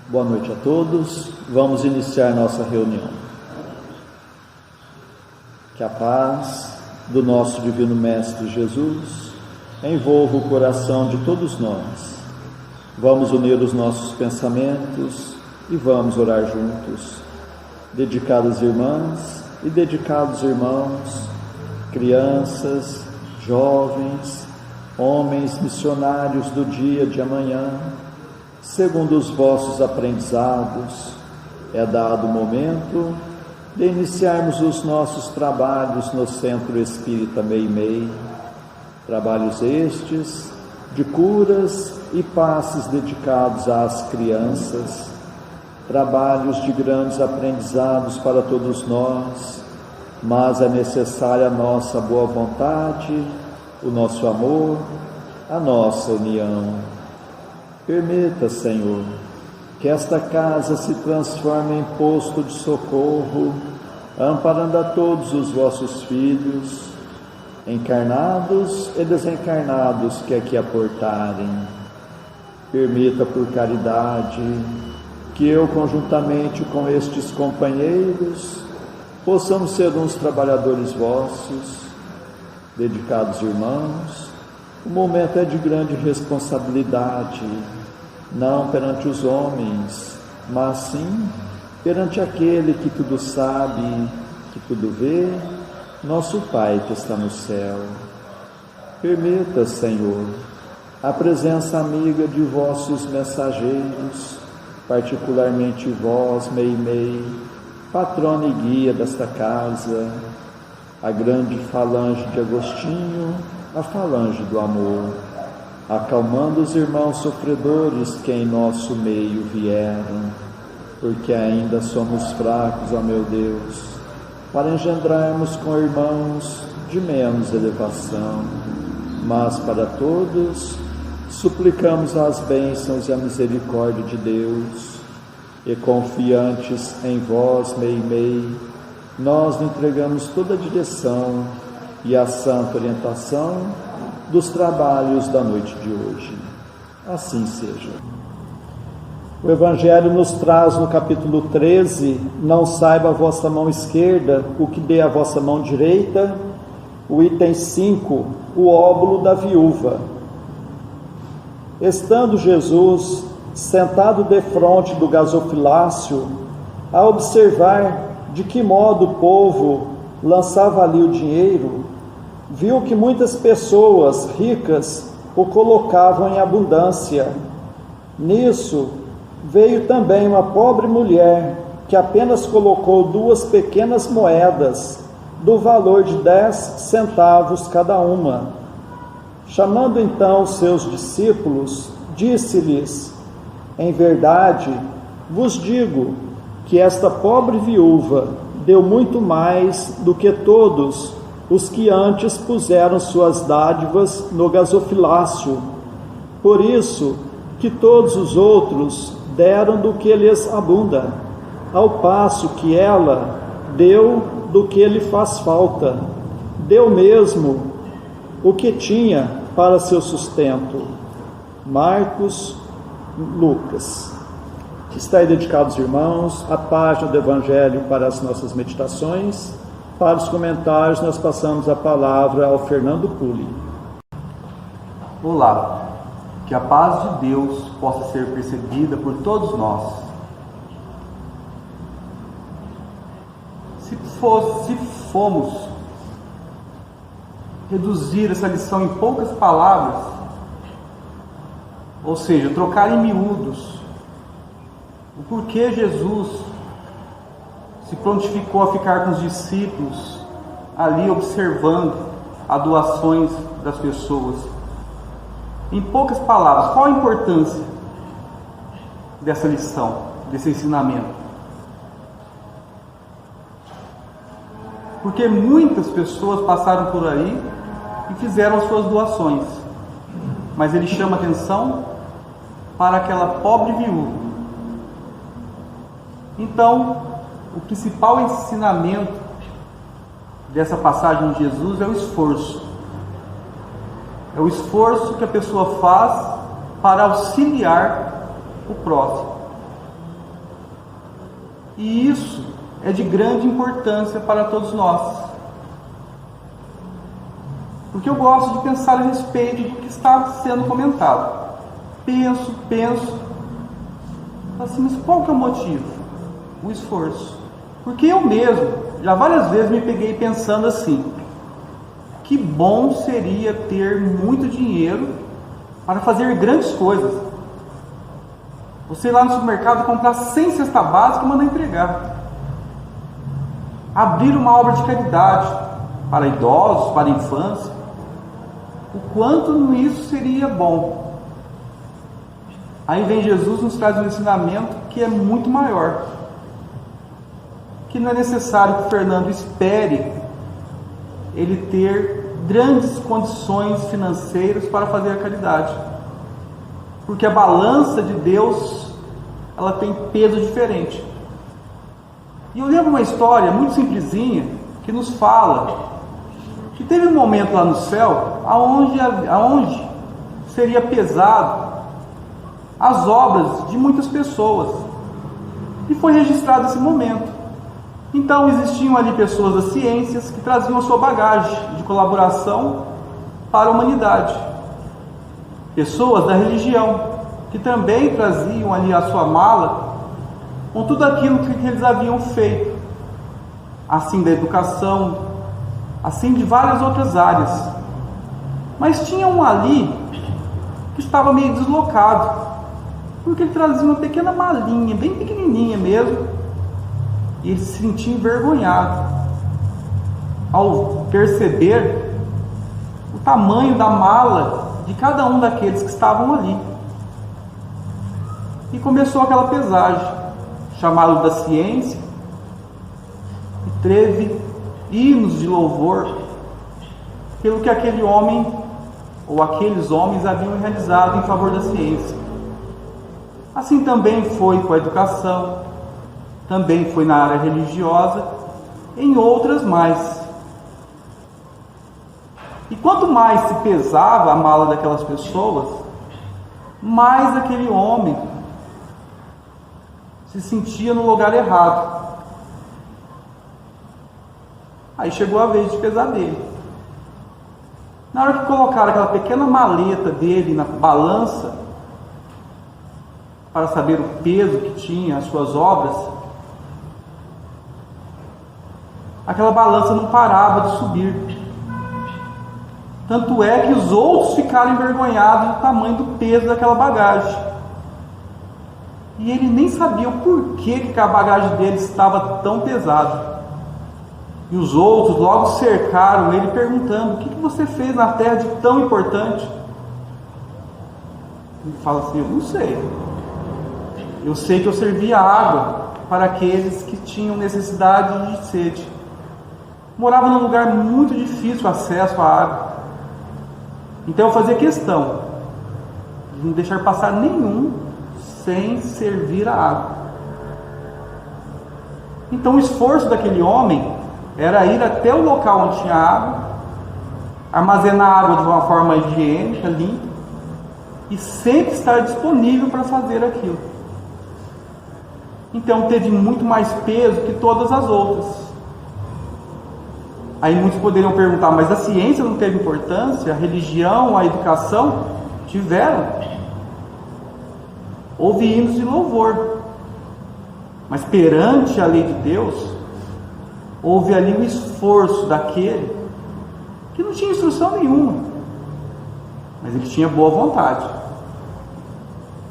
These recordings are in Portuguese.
Boa noite a todos. Vamos iniciar nossa reunião. Que a paz do nosso Divino Mestre Jesus envolva o coração de todos nós. Vamos unir os nossos pensamentos e vamos orar juntos. Dedicadas irmãs e dedicados irmãos, crianças, jovens, homens missionários do dia de amanhã, segundo os vossos aprendizados, é dado o momento de iniciarmos os nossos trabalhos no Centro Espírita Meimei, trabalhos estes de curas e passes dedicados às crianças, trabalhos de grandes aprendizados para todos nós, mas é necessária a nossa boa vontade, o nosso amor, a nossa união. Permita, Senhor, que esta casa se transforme em posto de socorro, amparando a todos os vossos filhos, encarnados e desencarnados que aqui aportarem. Permita, por caridade, que eu, conjuntamente com estes companheiros, possamos ser uns trabalhadores vossos, dedicados irmãos. O momento é de grande responsabilidade, não perante os homens, mas sim perante aquele que tudo sabe, que tudo vê, nosso Pai que está no céu. Permita, Senhor, a presença amiga de vossos mensageiros, particularmente vós, Meimei, patrona e guia desta casa, a grande falange de Agostinho, a falange do amor, acalmando os irmãos sofredores que em nosso meio vieram, porque ainda somos fracos, ó meu Deus, para engendrarmos com irmãos de menos elevação, mas para todos suplicamos as bênçãos e a misericórdia de Deus, e confiantes em vós, Meimei, nós lhe entregamos toda a direção e a santa orientação dos trabalhos da noite de hoje. Assim seja. O Evangelho nos traz no capítulo 13, não saiba a vossa mão esquerda o que dê a vossa mão direita, o item 5, o óbolo da viúva. Estando Jesus sentado defronte do gasofilácio, a observar de que modo o povo lançava ali o dinheiro, viu que muitas pessoas ricas o colocavam em abundância. Nisso veio também uma pobre mulher que apenas colocou 2 pequenas moedas do valor de 10 centavos cada uma. Chamando então os seus discípulos, disse-lhes: em verdade vos digo que esta pobre viúva deu muito mais do que todos os que antes puseram suas dádivas no gasofilácio. Por isso que todos os outros deram do que lhes abunda, ao passo que ela deu do que lhe faz falta. Deu mesmo o que tinha para seu sustento. Marcos, Lucas. Está aí dedicado, aos irmãos, a página do Evangelho para as nossas meditações. Para os comentários, nós passamos a palavra ao Fernando Pulli. Olá, que a paz de Deus possa ser percebida por todos nós. Se formos reduzir essa lição em poucas palavras, ou seja, trocar em miúdos o porquê Jesus se prontificou a ficar com os discípulos ali observando as doações das pessoas. Em poucas palavras, qual a importância dessa lição, desse ensinamento? Porque muitas pessoas passaram por aí e fizeram as suas doações, mas ele chama atenção para aquela pobre viúva. Então, o principal ensinamento dessa passagem de Jesus é o esforço. É o esforço que a pessoa faz para auxiliar o próximo. E isso é de grande importância para todos nós. Porque eu gosto de pensar a respeito do que está sendo comentado. Penso, assim, mas qual que é o motivo? O esforço. Porque eu mesmo, já várias vezes me peguei pensando assim, que bom seria ter muito dinheiro para fazer grandes coisas. Você ir lá no supermercado comprar 100 cesta básica e mandar entregar. Abrir uma obra de caridade para idosos, para a infância. O quanto isso seria bom. Aí vem Jesus, nos traz um ensinamento que é muito maior. Que não é necessário que o Fernando espere ele ter grandes condições financeiras para fazer a caridade. Porque a balança de Deus, ela tem peso diferente. E eu lembro uma história muito simplesinha que nos fala que teve um momento lá no céu aonde seria pesado as obras de muitas pessoas. E foi registrado esse momento. Então existiam ali pessoas das ciências que traziam a sua bagagem de colaboração para a humanidade. Pessoas da religião que também traziam ali a sua mala com tudo aquilo que eles haviam feito. Assim da educação, assim de várias outras áreas. Mas tinha um ali que estava meio deslocado, porque ele trazia uma pequena malinha, bem pequenininha mesmo, e ele se sentia envergonhado ao perceber o tamanho da mala de cada um daqueles que estavam ali. E começou aquela pesagem, chamado da ciência, e teve hinos de louvor pelo que aquele homem ou aqueles homens haviam realizado em favor da ciência. Assim também foi com a educação, também foi na área religiosa, em outras mais. E quanto mais se pesava a mala daquelas pessoas, mais aquele homem se sentia no lugar errado. Aí chegou a vez de pesar dele. Na hora que colocaram aquela pequena maleta dele na balança, para saber o peso que tinha as suas obras, aquela balança não parava de subir. Tanto é que os outros ficaram envergonhados do tamanho do peso daquela bagagem. E ele nem sabia o porquê que a bagagem dele estava tão pesada. E os outros logo cercaram ele perguntando: o que você fez na terra de tão importante? Ele fala assim: eu não sei. Eu sei que eu servia água para aqueles que tinham necessidade de sede. Morava num lugar muito difícil o acesso à água. Então eu fazia questão de não deixar passar nenhum sem servir a água. Então o esforço daquele homem era ir até o local onde tinha água, armazenar a água de uma forma higiênica, limpa, e sempre estar disponível para fazer aquilo. Então teve muito mais peso que todas as outras. Aí muitos poderiam perguntar: mas a ciência não teve importância? A religião, a educação? Tiveram. Houve hinos de louvor. Mas perante a lei de Deus, houve ali o esforço daquele que não tinha instrução nenhuma, mas ele tinha boa vontade.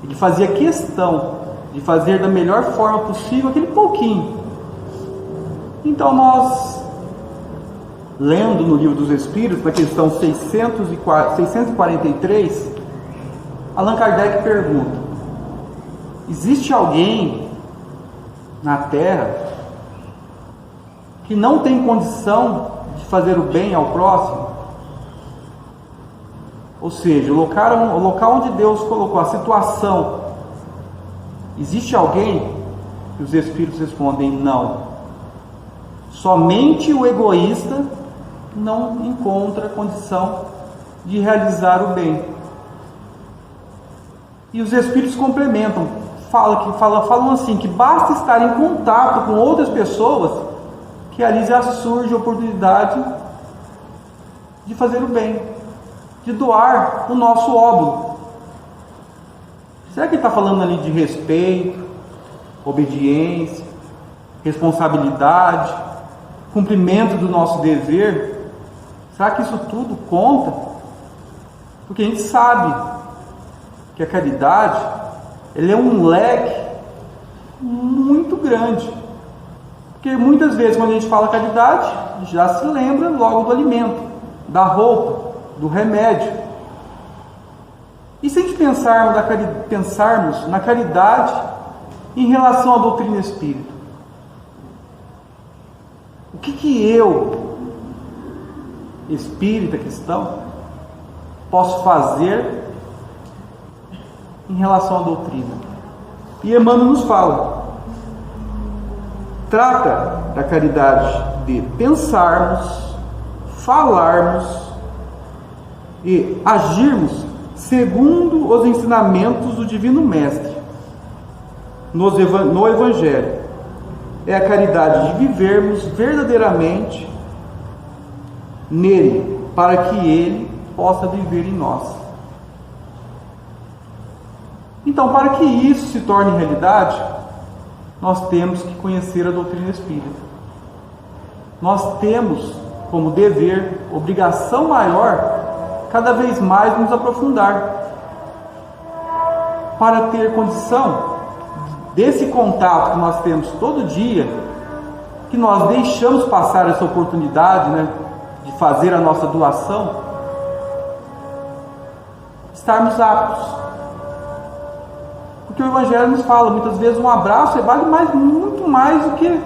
Ele fazia questão de fazer da melhor forma possível aquele pouquinho. Então nós, lendo no Livro dos Espíritos, na questão 643, Allan Kardec pergunta: existe alguém na Terra que não tem condição de fazer o bem ao próximo? Ou seja, o local onde Deus colocou a situação, existe alguém? E os Espíritos respondem: não. Somente o egoísta não encontra condição de realizar o bem. E os Espíritos complementam: falam assim, que basta estar em contato com outras pessoas que ali já surge a oportunidade de fazer o bem, de doar o nosso óbolo. Será que ele está falando ali de respeito, obediência, responsabilidade, cumprimento do nosso dever? Será que isso tudo conta? Porque a gente sabe que a caridade, ele é um leque muito grande. Porque muitas vezes quando a gente fala caridade, já se lembra logo do alimento, da roupa, do remédio. E se a gente pensarmos na caridade em relação à doutrina espírita? O que eu, espírita cristão, posso fazer em relação à doutrina? E Emmanuel nos fala, trata da caridade de pensarmos, falarmos e agirmos segundo os ensinamentos do Divino Mestre no Evangelho. É a caridade de vivermos verdadeiramente nele, para que ele possa viver em nós. Então, para que isso se torne realidade, nós temos que conhecer a doutrina espírita. Nós temos como dever, obrigação maior, cada vez mais nos aprofundar, para ter condição desse contato que nós temos todo dia, que nós deixamos passar essa oportunidade, de fazer a nossa doação, estarmos aptos. Porque o Evangelho nos fala, muitas vezes um abraço vale muito mais do que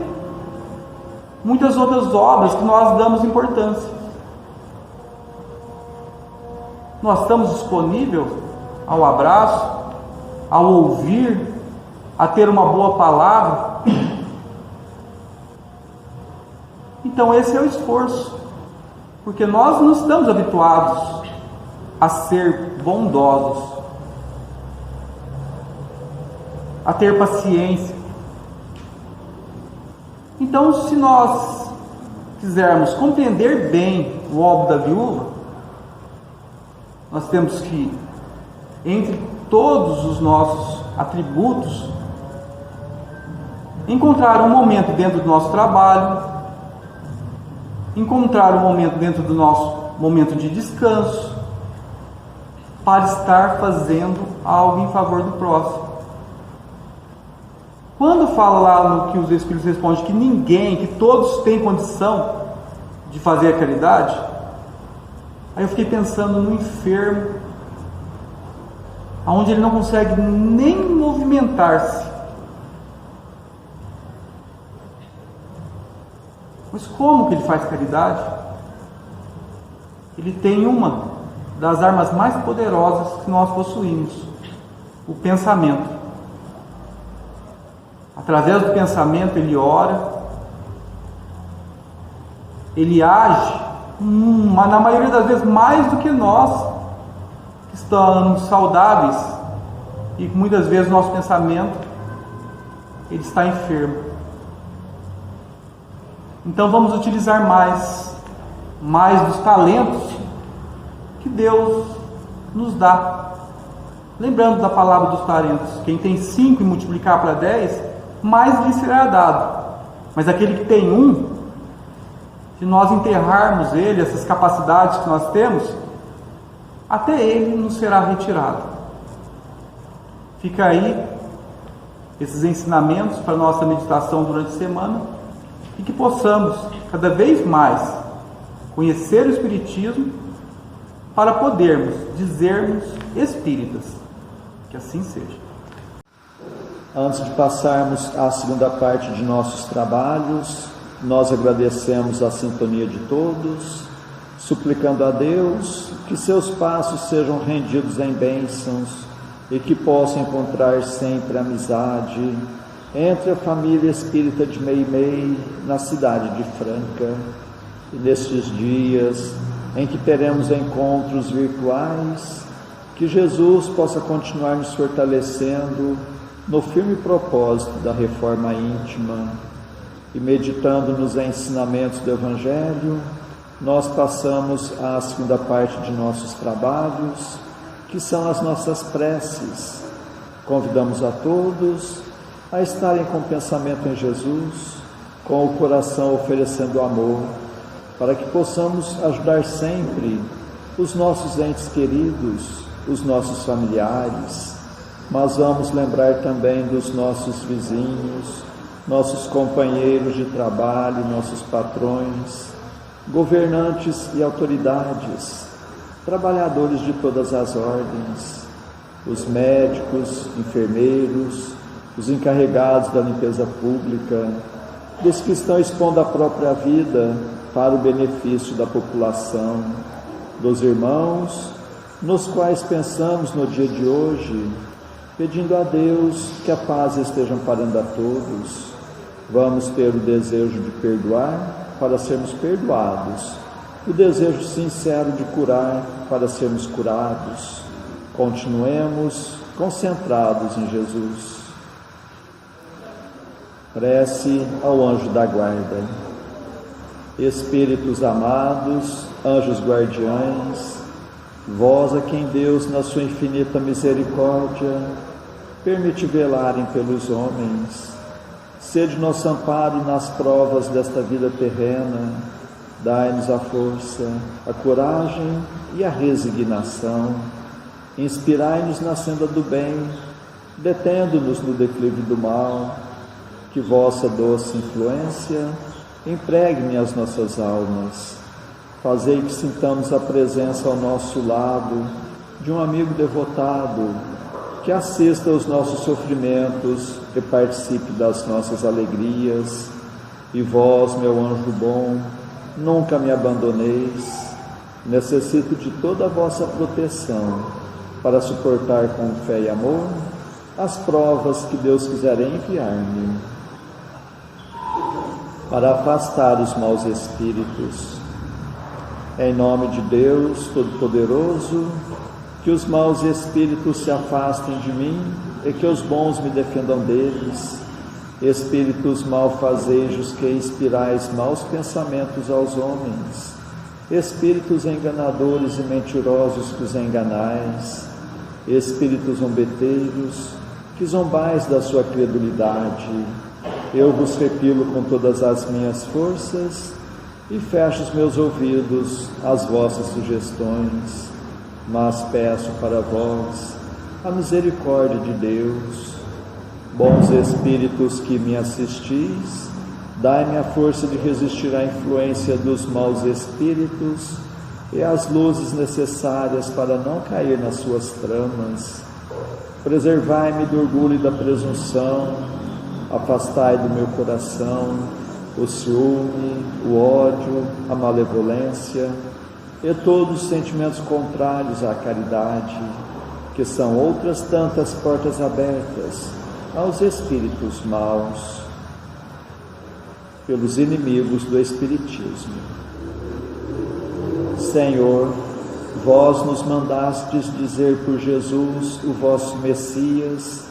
muitas outras obras que nós damos importância. Nós estamos disponíveis ao abraço, ao ouvir, a ter uma boa palavra. Então esse é o esforço, porque nós não estamos habituados a ser bondosos, a ter paciência. Então, se nós quisermos compreender bem o óbito da viúva, nós temos que, entre todos os nossos atributos, encontrar um momento dentro do nosso trabalho, encontrar um momento dentro do nosso momento de descanso, para estar fazendo algo em favor do próximo. Quando fala lá no que os Espíritos respondem que todos têm condição de fazer a caridade, aí eu fiquei pensando no enfermo, onde ele não consegue nem movimentar-se. Mas como que ele faz caridade? Ele tem uma das armas mais poderosas que nós possuímos, o pensamento. Através do pensamento ele ora, ele age, na maioria das vezes mais do que nós, que estamos saudáveis, e muitas vezes o nosso pensamento ele está enfermo. Então vamos utilizar mais dos talentos que Deus nos dá. Lembrando da palavra dos talentos, quem tem 5 e multiplicar para 10, mais lhe será dado. Mas aquele que tem 1, se nós enterrarmos ele, essas capacidades que nós temos, até ele nos será retirado. Fica aí esses ensinamentos para nossa meditação durante a semana, e que possamos cada vez mais conhecer o Espiritismo para podermos dizermos espíritas. Que assim seja. Antes de passarmos à segunda parte de nossos trabalhos, nós agradecemos a sintonia de todos, suplicando a Deus que seus passos sejam rendidos em bênçãos e que possam encontrar sempre amizade entre a família espírita de Meimei, na cidade de Franca, e nestes dias em que teremos encontros virtuais, que Jesus possa continuar nos fortalecendo no firme propósito da reforma íntima e meditando nos ensinamentos do Evangelho, nós passamos à segunda parte de nossos trabalhos, que são as nossas preces. Convidamos a todos a estarem com o pensamento em Jesus, com o coração oferecendo amor, para que possamos ajudar sempre os nossos entes queridos, os nossos familiares, mas vamos lembrar também dos nossos vizinhos, nossos companheiros de trabalho, nossos patrões, governantes e autoridades, trabalhadores de todas as ordens, os médicos, enfermeiros, os encarregados da limpeza pública, dos que estão expondo a própria vida para o benefício da população, dos irmãos, nos quais pensamos no dia de hoje, pedindo a Deus que a paz esteja amparando a todos. Vamos ter o desejo de perdoar para sermos perdoados, o desejo sincero de curar para sermos curados. Continuemos concentrados em Jesus. Prece ao anjo da guarda. Espíritos amados, anjos guardiães, vós a quem Deus, na sua infinita misericórdia, permite velarem pelos homens, sede nosso amparo nas provas desta vida terrena, dai-nos a força, a coragem e a resignação, inspirai-nos na senda do bem, detendo-nos no declive do mal, que vossa doce influência impregne as nossas almas. Fazei que sintamos a presença ao nosso lado de um amigo devotado, que assista aos nossos sofrimentos e participe das nossas alegrias. E vós, meu anjo bom, nunca me abandoneis. Necessito de toda a vossa proteção para suportar com fé e amor as provas que Deus quiser enviar-me, para afastar os maus espíritos. Em nome de Deus Todo-Poderoso, que os maus espíritos se afastem de mim e que os bons me defendam deles. Espíritos malfazejos que inspirais maus pensamentos aos homens, espíritos enganadores e mentirosos que os enganais, espíritos zombeteiros que zombais da sua credulidade, eu vos repilo com todas as minhas forças e fecho os meus ouvidos às vossas sugestões, mas peço para vós a misericórdia de Deus. Bons espíritos que me assistis, dai-me a força de resistir à influência dos maus espíritos e as luzes necessárias para não cair nas suas tramas. Preservai-me do orgulho e da presunção, afastai do meu coração o ciúme, o ódio, a malevolência e todos os sentimentos contrários à caridade, que são outras tantas portas abertas aos espíritos maus, pelos inimigos do Espiritismo. Senhor, vós nos mandastes dizer por Jesus, o vosso Messias,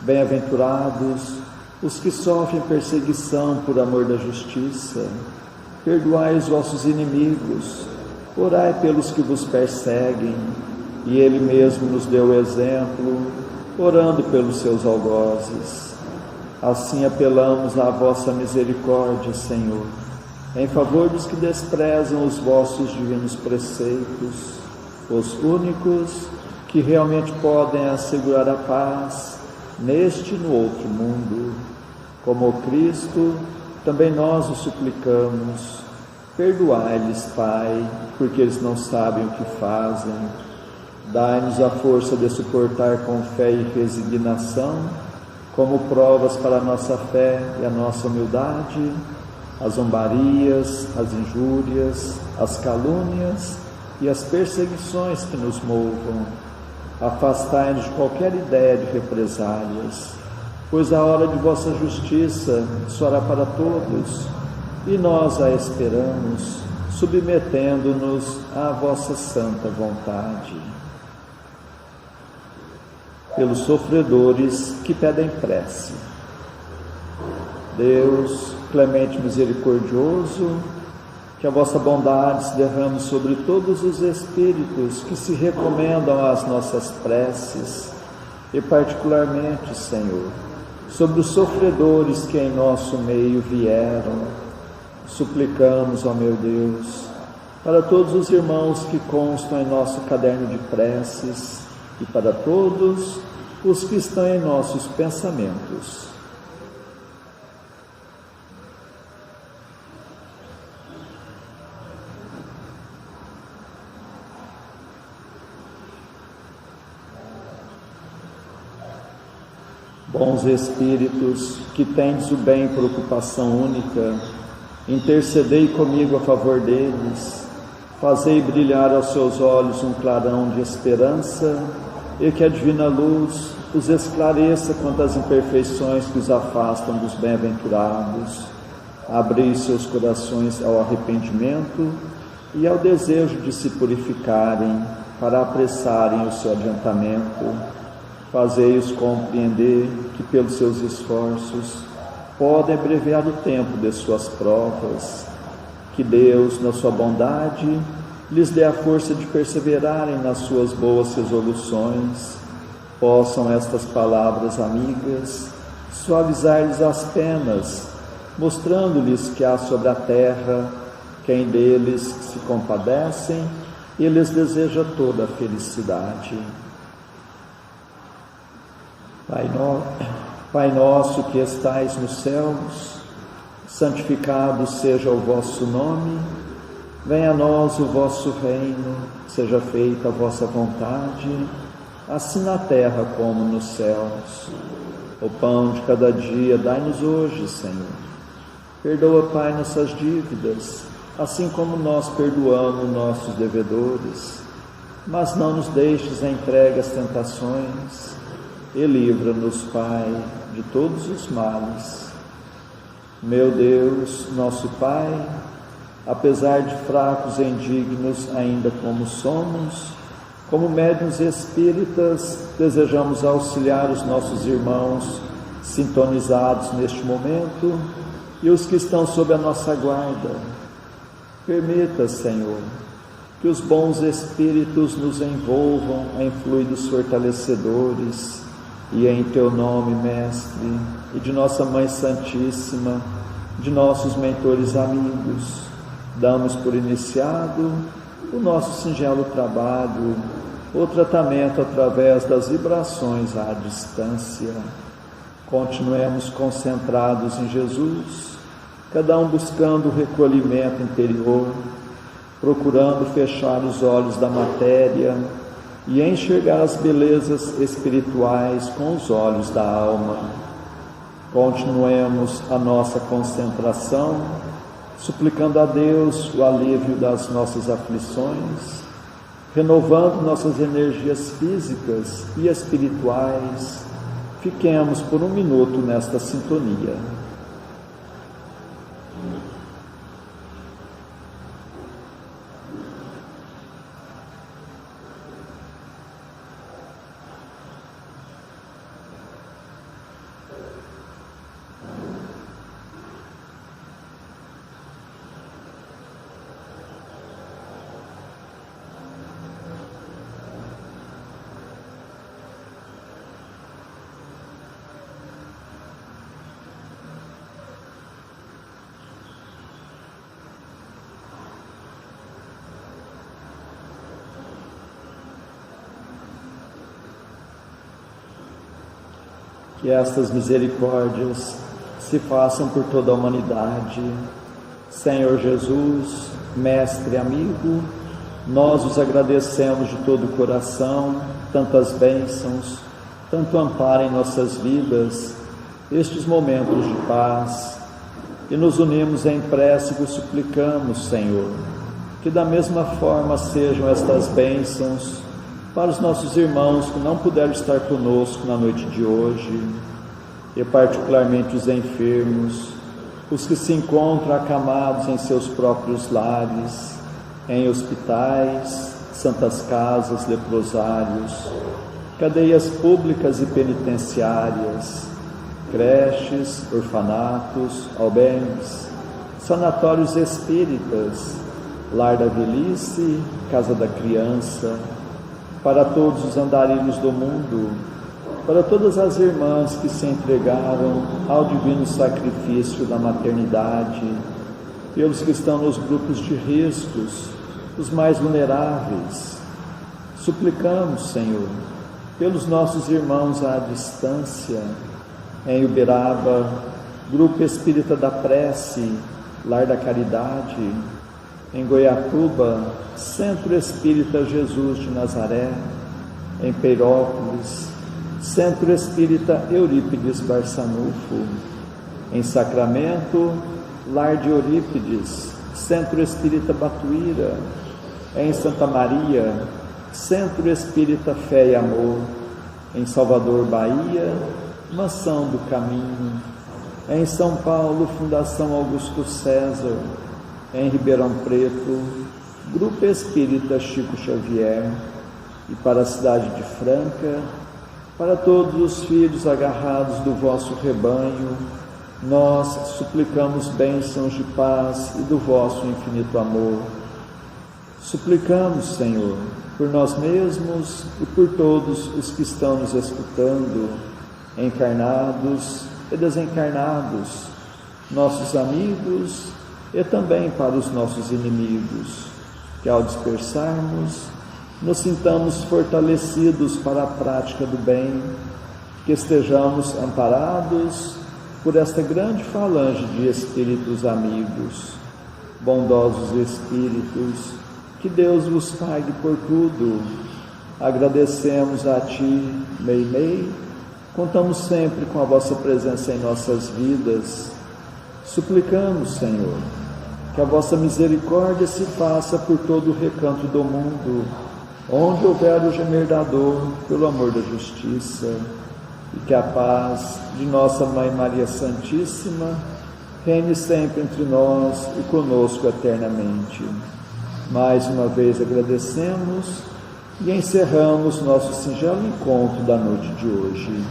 bem-aventurados os que sofrem perseguição por amor da justiça, perdoai os vossos inimigos, orai pelos que vos perseguem, e Ele mesmo nos deu o exemplo, orando pelos seus algozes. Assim apelamos à vossa misericórdia, Senhor, em favor dos que desprezam os vossos divinos preceitos, os únicos que realmente podem assegurar a paz neste e no outro mundo. Como Cristo, também nós o suplicamos, perdoai-lhes, Pai, porque eles não sabem o que fazem. Dai-nos a força de suportar com fé e resignação, como provas para a nossa fé e a nossa humildade, as zombarias, as injúrias, as calúnias e as perseguições que nos movam. Afastai-nos de qualquer ideia de represálias, pois a hora de vossa justiça soará para todos, e nós a esperamos, submetendo-nos à vossa santa vontade. pelos sofredores que pedem prece. Deus, clemente e misericordioso, que a vossa bondade se derrame sobre todos os espíritos que se recomendam às nossas preces, e particularmente, Senhor, sobre os sofredores que em nosso meio vieram. Suplicamos, ó meu Deus, para todos os irmãos que constam em nosso caderno de preces e para todos os que estão em nossos pensamentos. Bons Espíritos, que tendes o bem por ocupação única, intercedei comigo a favor deles, fazei brilhar aos seus olhos um clarão de esperança, e que a divina luz os esclareça quanto às imperfeições que os afastam dos bem-aventurados. Abri seus corações ao arrependimento e ao desejo de se purificarem, para apressarem o seu adiantamento. Fazei-os compreender que, pelos seus esforços, podem abreviar o tempo de suas provas. Que Deus, na sua bondade, lhes dê a força de perseverarem nas suas boas resoluções. Possam estas palavras amigas suavizar-lhes as penas, mostrando-lhes que há sobre a terra quem deles se compadecem e lhes deseja toda a felicidade. Pai nosso que estais nos céus, santificado seja o vosso nome, venha a nós o vosso reino, seja feita a vossa vontade, assim na terra como nos céus. O pão de cada dia dai-nos hoje, Senhor. Perdoa, Pai, nossas dívidas, assim como nós perdoamos nossos devedores, mas não nos deixes entregue às tentações, e livra-nos, Pai, de todos os males. Meu Deus, nosso Pai, apesar de fracos e indignos ainda como somos, como médiuns espíritas, desejamos auxiliar os nossos irmãos sintonizados neste momento e os que estão sob a nossa guarda. Permita, Senhor, que os bons espíritos nos envolvam em fluidos fortalecedores, e em Teu nome, Mestre, e de nossa Mãe Santíssima, de nossos mentores amigos, damos por iniciado o nosso singelo trabalho, o tratamento através das vibrações à distância. Continuemos concentrados em Jesus, cada um buscando o recolhimento interior, procurando fechar os olhos da matéria e enxergar as belezas espirituais com os olhos da alma. Continuemos a nossa concentração, suplicando a Deus o alívio das nossas aflições, renovando nossas energias físicas e espirituais. Fiquemos por um minuto nesta sintonia. Que estas misericórdias se façam por toda a humanidade. Senhor Jesus, Mestre amigo, nós os agradecemos de todo o coração, tantas bênçãos, tanto amparo em nossas vidas, estes momentos de paz, e nos unimos em prece e vos suplicamos, Senhor, que da mesma forma sejam estas bênçãos para os nossos irmãos que não puderam estar conosco na noite de hoje, e particularmente os enfermos, os que se encontram acamados em seus próprios lares, em hospitais, santas casas, leprosários, cadeias públicas e penitenciárias, creches, orfanatos, albergues, sanatórios espíritas, lar da velhice, casa da criança, para todos os andarilhos do mundo, para todas as irmãs que se entregaram ao divino sacrifício da maternidade, pelos que estão nos grupos de riscos, os mais vulneráveis. Suplicamos, Senhor, pelos nossos irmãos à distância, em Uberaba, Grupo Espírita da Prece, Lar da Caridade, em Goiatuba, Centro Espírita Jesus de Nazaré, em Peirópolis, Centro Espírita Eurípides Barçanufo, em Sacramento, Lar de Eurípides, Centro Espírita Batuíra, em Santa Maria, Centro Espírita Fé e Amor, em Salvador, Bahia, Mansão do Caminho, em São Paulo, Fundação Augusto César, em Ribeirão Preto, Grupo Espírita Chico Xavier, e para a cidade de Franca, para todos os filhos agarrados do vosso rebanho, nós suplicamos bênçãos de paz e do vosso infinito amor. Suplicamos, Senhor, por nós mesmos e por todos os que estão nos escutando, encarnados e desencarnados, nossos amigos e também para os nossos inimigos, que ao dispersarmos, nos sintamos fortalecidos para a prática do bem, que estejamos amparados por esta grande falange de espíritos amigos, bondosos espíritos, que Deus vos pague por tudo. Agradecemos a Ti, Meimei, contamos sempre com a vossa presença em nossas vidas. Suplicamos, Senhor, que a vossa misericórdia se faça por todo o recanto do mundo, onde houver o gemer da dor, pelo amor da justiça, e que a paz de nossa Mãe Maria Santíssima reine sempre entre nós e conosco eternamente. Mais uma vez agradecemos e encerramos nosso singelo encontro da noite de hoje.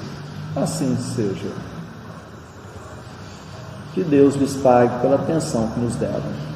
Assim seja. Que Deus lhes pague pela atenção que nos deram.